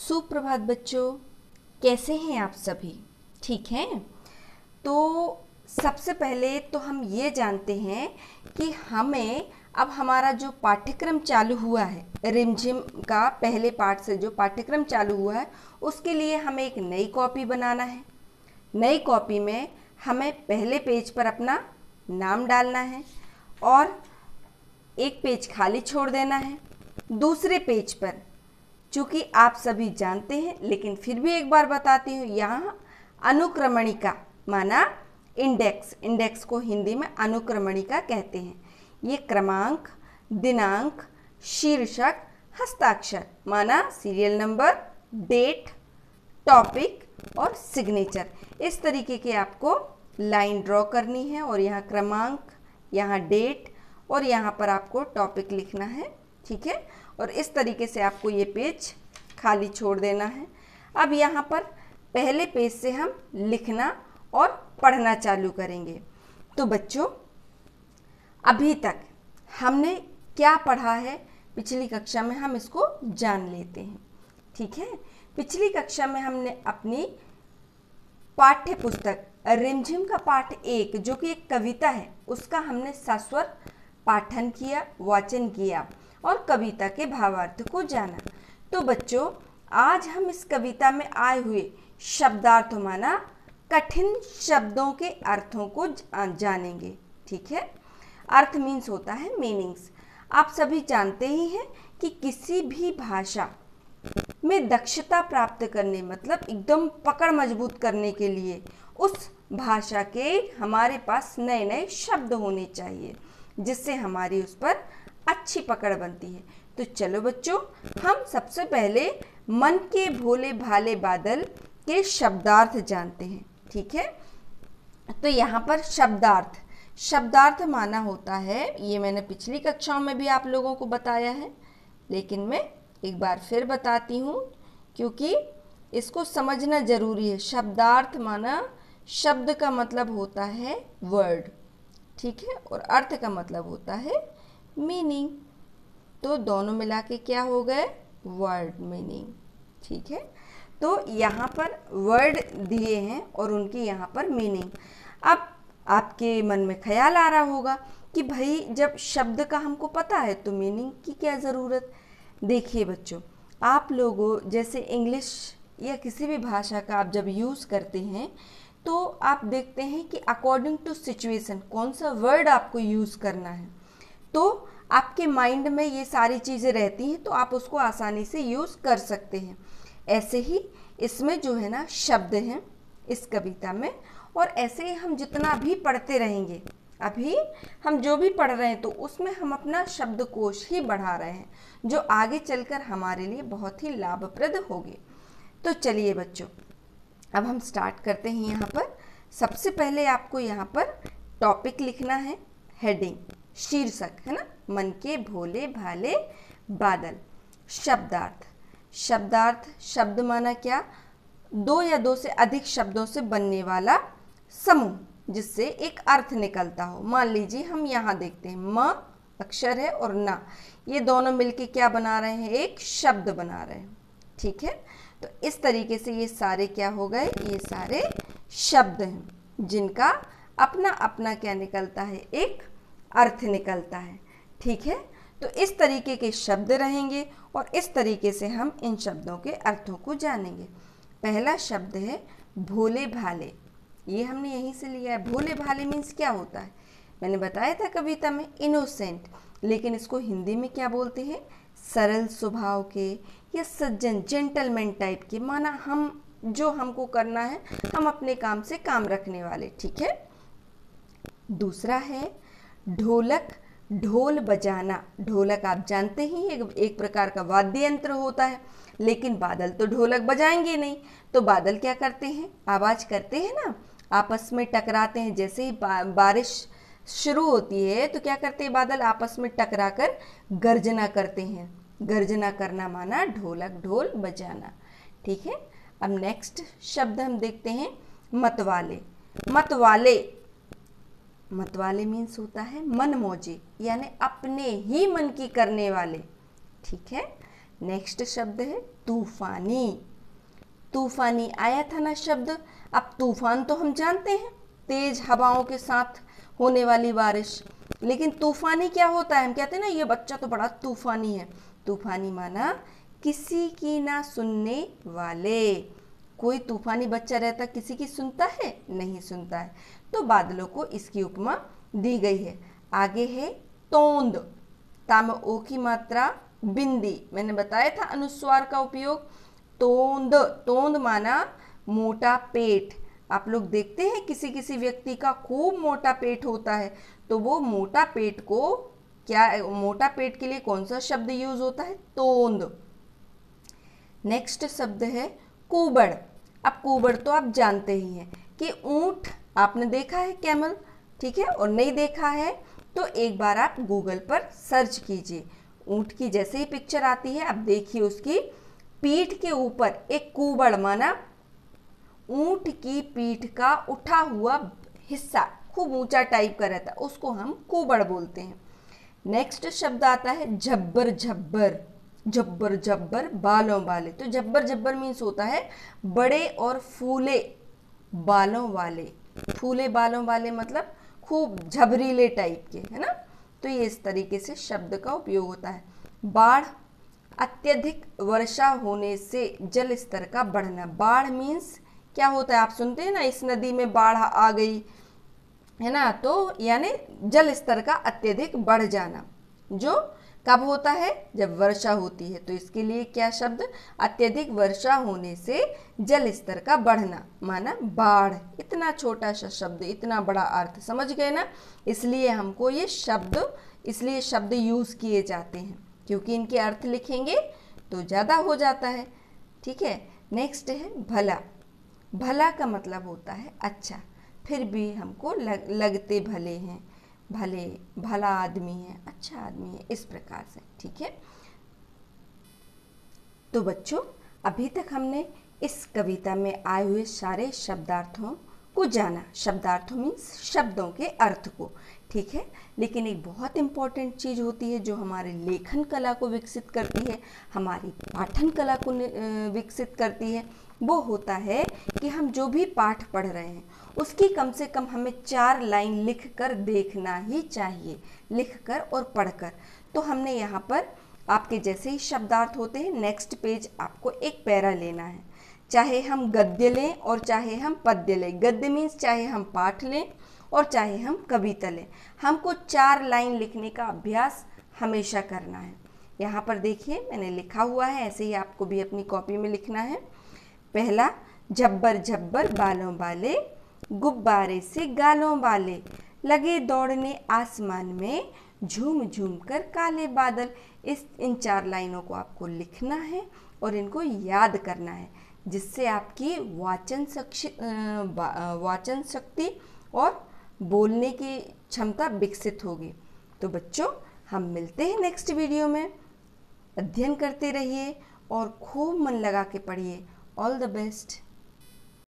सुप्रभात बच्चों, कैसे हैं आप सभी? ठीक हैं? तो सबसे पहले तो हम ये जानते हैं कि हमें अब हमारा जो पाठ्यक्रम चालू हुआ है, रिमझिम का पहले पाठ से जो पाठ्यक्रम चालू हुआ है, उसके लिए हमें एक नई कॉपी बनाना है। नई कॉपी में हमें पहले पेज पर अपना नाम डालना है और एक पेज खाली छोड़ देना है। दूसरे पेज पर, चूँकि आप सभी जानते हैं लेकिन फिर भी एक बार बताती हूँ, यहाँ अनुक्रमणिका माना इंडेक्स को हिंदी में अनुक्रमणिका कहते हैं। ये क्रमांक, दिनांक, शीर्षक, हस्ताक्षर माना सीरियल नंबर, डेट, टॉपिक और सिग्नेचर, इस तरीके के आपको लाइन ड्रॉ करनी है और यहाँ क्रमांक, यहाँ डेट और यहाँ पर आपको टॉपिक लिखना है। ठीक है, और इस तरीके से आपको ये पेज खाली छोड़ देना है। अब यहाँ पर पहले पेज से हम लिखना और पढ़ना चालू करेंगे। तो बच्चों, अभी तक हमने क्या पढ़ा है पिछली कक्षा में, हम इसको जान लेते हैं। ठीक है, पिछली कक्षा में हमने अपनी पाठ्य पुस्तक रिमझिम का पाठ 1 जो कि एक कविता है, उसका हमने सस्वर पाठन किया, वाचन किया और कविता के भावार्थ को जाना। तो बच्चों, आज हम इस कविता में आए हुए शब्दार्थ माना कठिन शब्दों के अर्थों को जानेंगे। ठीक है, अर्थ मीन्स होता है मीनिंग्स। आप सभी जानते ही हैं कि किसी भी भाषा में दक्षता प्राप्त करने, मतलब एकदम पकड़ मजबूत करने के लिए उस भाषा के हमारे पास नए नए शब्द होने चाहिए, जिससे हमारी उस पर अच्छी पकड़ बनती है। तो चलो बच्चों, हम सबसे पहले मन के भोले भाले बादल के शब्दार्थ जानते हैं। ठीक है, तो यहाँ पर शब्दार्थ माना होता है, ये मैंने पिछली कक्षाओं में भी आप लोगों को बताया है, लेकिन मैं एक बार फिर बताती हूँ क्योंकि इसको समझना जरूरी है। शब्दार्थ माना शब्द का मतलब होता है वर्ड, ठीक है, और अर्थ का मतलब होता है मीनिंग। तो दोनों मिला के क्या हो गए? Word meaning. ठीक है, तो यहाँ पर वर्ड दिए हैं और उनकी यहाँ पर मीनिंग। अब आपके मन में ख्याल आ रहा होगा कि भाई जब शब्द का हमको पता है तो मीनिंग की क्या ज़रूरत। देखिए बच्चों, आप लोगों जैसे इंग्लिश या किसी भी भाषा का आप जब यूज़ करते हैं तो आप देखते हैं कि अकॉर्डिंग टू सिचुएशन कौन सा वर्ड आपको यूज़ करना है, तो आपके माइंड में ये सारी चीज़ें रहती हैं, तो आप उसको आसानी से यूज़ कर सकते हैं। ऐसे ही इसमें जो है ना शब्द हैं इस कविता में, और ऐसे ही हम जितना भी पढ़ते रहेंगे, अभी हम जो भी पढ़ रहे हैं तो उसमें हम अपना शब्दकोश ही बढ़ा रहे हैं, जो आगे चलकर हमारे लिए बहुत ही लाभप्रद होगी। तो चलिए बच्चों, अब हम स्टार्ट करते हैं। यहाँ पर सबसे पहले आपको यहाँ पर टॉपिक लिखना है, हेडिंग, शीर्षक है ना, मन के भोले भाले बादल। शब्दार्थ शब्द माना क्या? दो या दो से अधिक शब्दों से बनने वाला समूह जिससे एक अर्थ निकलता हो। मान लीजिए हम यहाँ देखते हैं म अक्षर है और ना, ये दोनों मिलके क्या बना रहे हैं? एक शब्द बना रहे हैं। ठीक है, तो इस तरीके से ये सारे क्या हो गए? ये सारे शब्द हैं जिनका अपना अपना क्या निकलता है? एक अर्थ निकलता है। ठीक है, तो इस तरीके के शब्द रहेंगे और इस तरीके से हम इन शब्दों के अर्थों को जानेंगे। पहला शब्द है भोले भाले, ये हमने यहीं से लिया है। भोले भाले मीन्स क्या होता है? मैंने बताया था कविता में इनोसेंट, लेकिन इसको हिंदी में क्या बोलते हैं? सरल स्वभाव के या सज्जन, जेंटलमैन टाइप के, माना हम जो हमको करना है हम अपने काम से काम रखने वाले। ठीक है, दूसरा है ढोलक, ढोल बजाना। ढोलक आप जानते ही एक प्रकार का वाद्य यंत्र होता है, लेकिन बादल तो ढोलक बजाएंगे नहीं, तो बादल क्या करते हैं? आवाज़ करते हैं ना, आपस में टकराते हैं। जैसे ही बारिश शुरू होती है तो क्या करते हैं? बादल आपस में टकराकर गर्जना करते हैं। गर्जना करना माना ढोलक, ढोल बजाना। ठीक है, अब नेक्स्ट शब्द हम देखते हैं मतवाले। मतवाले मीन्स होता है मनमौजी, यानी अपने ही मन की करने वाले। ठीक है, नेक्स्ट शब्द है तूफानी। तूफानी आया था ना शब्द। अब तूफान तो हम जानते हैं, तेज हवाओं के साथ होने वाली बारिश, लेकिन तूफानी क्या होता है? हम कहते हैं ना ये बच्चा तो बड़ा तूफानी है। तूफानी माना किसी की ना सुनने वाले। कोई तूफानी बच्चा रहता किसी की सुनता है? नहीं सुनता है। तो बादलों को इसकी उपमा दी गई है। आगे है तोंद। ता में ओ की मात्रा बिंदी, मैंने बताया था अनुस्वार का उपयोग। तोंद, तोंद माना मोटा पेट। आप लोग देखते हैं किसी किसी व्यक्ति का खूब मोटा पेट होता है, तो वो मोटा पेट को क्या, मोटा पेट के लिए कौन सा शब्द यूज होता है? तोंद। नेक्स्ट शब्द है कुबड़। अब कुबड़ तो आप जानते ही हैं कि ऊंट आपने देखा है, कैमल, ठीक है, और नहीं देखा है तो एक बार आप गूगल पर सर्च कीजिए। ऊंट की जैसे ही पिक्चर आती है आप देखिए, उसकी पीठ के ऊपर एक कुबड़ माना ऊंट की पीठ का उठा हुआ हिस्सा खूब ऊंचा टाइप का रहता है, उसको हम कुबड़ बोलते हैं। नेक्स्ट शब्द आता है झब्बर झब्बर। झब्बर झब्बर बालों वाले। तो झब्बर झब्बर मीन्स होता है बड़े और फूले बालों वाले। फूले बालों वाले मतलब खूब झबरीले टाइप के, है ना। तो ये इस तरीके से शब्द का उपयोग होता है। बाढ़, अत्यधिक वर्षा होने से जल स्तर का बढ़ना। बाढ़ मीन्स क्या होता है? आप सुनते हैं ना इस नदी में बाढ़ आ गई, है ना, तो यानी जल स्तर का अत्यधिक बढ़ जाना। जो कब होता है? जब वर्षा होती है। तो इसके लिए क्या शब्द? अत्यधिक वर्षा होने से जल स्तर का बढ़ना माना बाढ़। इतना छोटा सा शब्द, इतना बड़ा अर्थ, समझ गए ना। इसलिए हमको ये शब्द, इसलिए शब्द यूज किए जाते हैं, क्योंकि इनके अर्थ लिखेंगे तो ज़्यादा हो जाता है, ठीक है। नेक्स्ट है भला। भला का मतलब होता है अच्छा, फिर भी हमको लगते भले हैं, भले, भला आदमी है, अच्छा आदमी है, इस प्रकार से, ठीक है। तो बच्चों अभी तक हमने इस कविता में आए हुए सारे शब्दार्थों को जाना। शब्दार्थों मीन्स शब्दों के अर्थ को, ठीक है। लेकिन एक बहुत इम्पॉर्टेंट चीज़ होती है जो हमारे लेखन कला को विकसित करती है, हमारी पाठन कला को विकसित करती है। वो होता है कि हम जो भी पाठ पढ़ रहे हैं उसकी कम से कम हमें 4 लाइन लिख कर देखना ही चाहिए, लिख कर और पढ़कर। तो हमने यहाँ पर आपके जैसे ही शब्दार्थ होते हैं, नेक्स्ट पेज आपको एक पैरा लेना है। चाहे हम गद्य लें और चाहे हम पद्य लें। गद्य मीन्स चाहे हम पाठ लें और चाहे हम कविता लें, हमको 4 लाइन लिखने का अभ्यास हमेशा करना है। यहाँ पर देखिए मैंने लिखा हुआ है, ऐसे ही आपको भी अपनी कॉपी में लिखना है। पहला, झब्बर झब्बर बालों वाले, गुब्बारे से गालों वाले, लगे दौड़ने आसमान में, झूम झूम कर काले बादल। इन 4 लाइनों को आपको लिखना है और इनको याद करना है, जिससे आपकी वाचन शक्ति और बोलने की क्षमता विकसित होगी। तो बच्चों हम मिलते हैं नेक्स्ट वीडियो में। अध्ययन करते रहिए और खूब मन लगा के पढ़िए। All the best.